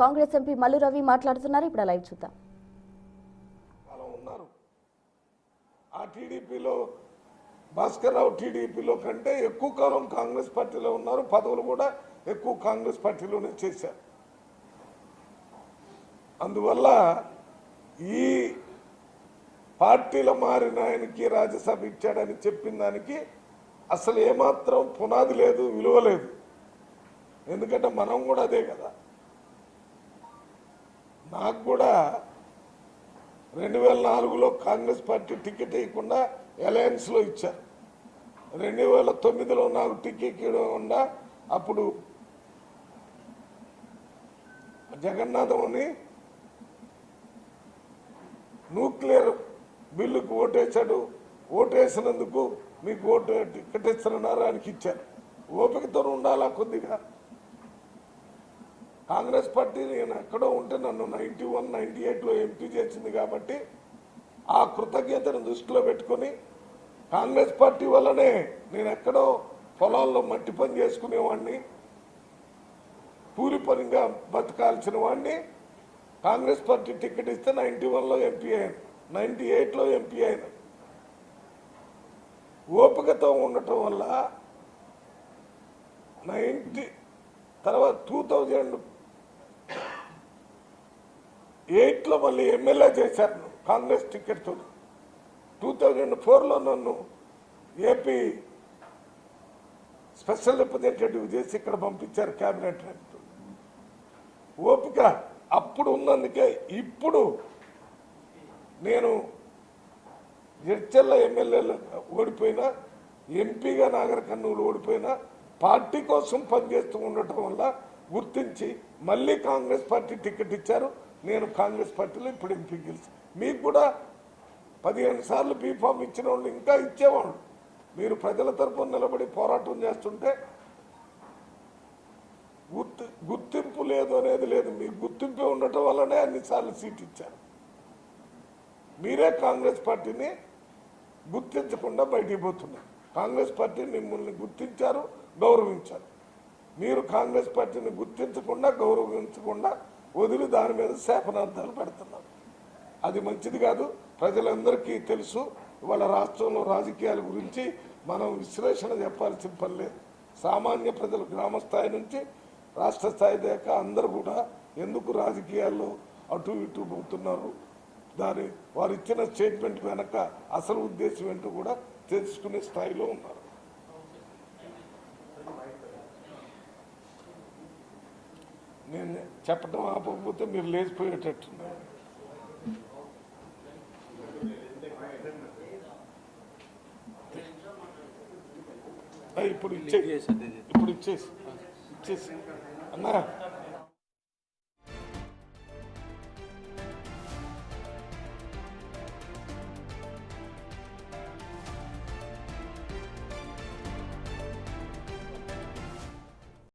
Congress MP Mallu Ravi మాట్లాడుతున్నారు. ఇప్పుడు live చూద్దాం. ఆ టీడీపీలో భాస్కర్ రావు టీడీపీలో కంటే ఎక్కువ కాలం కాంగ్రెస్ పార్టీలో ఉన్నారు. పదవులు కూడా ఎక్కువ కాంగ్రెస్ పార్టీలోనే చేశారు. అందువల్ల ఈ పార్టీలో మారిన ఆయనకి రాజ్యసభ ఇచ్చాడని చెప్పిన దానికి అసలు ఏమాత్రం పునాది లేదు, విలువ లేదు. ఎందుకంటే మనం కూడా అదే కదా. నాకు కూడా 2004లో కాంగ్రెస్ పార్టీ టికెట్ ఇవ్వకుండా అలయన్స్లో ఇచ్చారు. 2009లో నాకు టికెట్ ఇవ్వకుండా అప్పుడు జగన్నాథం అని న్యూక్లియర్ బిల్లుకు ఓటేశాడు. ఓటేసినందుకు మీకు ఓటు టికెట్ ఇస్తున్నారు ఆయనకి ఇచ్చారు. ఓపికతో ఉండాలా కొద్దిగా. కాంగ్రెస్ పార్టీ నేను ఎక్కడో ఉంటే నన్ను 91, 98లో ఎంపీ చేసింది కాబట్టి ఆ కృతజ్ఞతను దృష్టిలో పెట్టుకొని కాంగ్రెస్ పార్టీ వల్లనే నేను ఎక్కడో పొలాల్లో మట్టి పని చేసుకునేవాడిని, కూలి పనిగా బతకాల్సిన వాడిని. కాంగ్రెస్ పార్టీ టికెట్ ఇస్తే 91లో ఎంపీ అయ్యాను, 98లో ఎంపీ అయ్యాను. ఓపికతో ఉండటం వల్ల 90 తర్వాత 2008లో మళ్ళీ ఎమ్మెల్యే చేశారు కాంగ్రెస్ టికెట్తో. 2004లో నన్ను ఏపీ స్పెషల్ రిప్రజెంటేటివ్ చేసి ఇక్కడ పంపించారు క్యాబినెట్ ర్యాంక్. ఓపిక అప్పుడు ఉన్నందుకే ఇప్పుడు నేను జడ్చర్ల ఎమ్మెల్యేలు ఓడిపోయినా, ఎంపీగా నాగర్ కర్నూలు ఓడిపోయినా పార్టీ కోసం పనిచేస్తూ ఉండటం వల్ల గుర్తించి మళ్ళీ కాంగ్రెస్ పార్టీ టికెట్ ఇచ్చారు. నేను కాంగ్రెస్ పార్టీలో ఇప్పుడు ఎంపీ గెలిచి మీకు కూడా 15 సార్లు బీఫామ్ ఇచ్చిన వాళ్ళు ఇంకా ఇచ్చేవాళ్ళు. మీరు ప్రజల తరపున నిలబడి పోరాటం చేస్తుంటే గుర్తింపు లేదు అనేది లేదు. మీకు గుర్తింపు ఉండటం వల్లనే అన్నిసార్లు సీట్ ఇచ్చారు. మీరే కాంగ్రెస్ పార్టీని గుర్తించకుండా బయటికి పోతున్నారు. కాంగ్రెస్ పార్టీ మిమ్మల్ని గుర్తించారు, గౌరవించారు. మీరు కాంగ్రెస్ పార్టీని గుర్తించకుండా, గౌరవించకుండా వదిలి దాని మీద శాపనార్థాలు పెడుతున్నారు. అది మంచిది కాదు. ప్రజలందరికీ తెలుసు. ఇవాళ రాష్ట్రంలో రాజకీయాల గురించి మనం విశ్లేషణ చెప్పాల్సిన పని లేదు. సామాన్య ప్రజలు గ్రామ స్థాయి నుంచి రాష్ట్ర స్థాయి దాకా అందరూ కూడా ఎందుకు రాజకీయాల్లో అటు ఇటు పోతున్నారు, దాని వారు ఇచ్చిన స్టేట్మెంట్ వెనక అసలు ఉద్దేశం ఏంటో కూడా తెలుసుకునే స్థాయిలో ఉన్నారు. నేను చెప్పడం ఆపకపోతే మీరు లేచిపోయేటట్టున్నారు. ఇప్పుడు ఇచ్చేసి అన్నా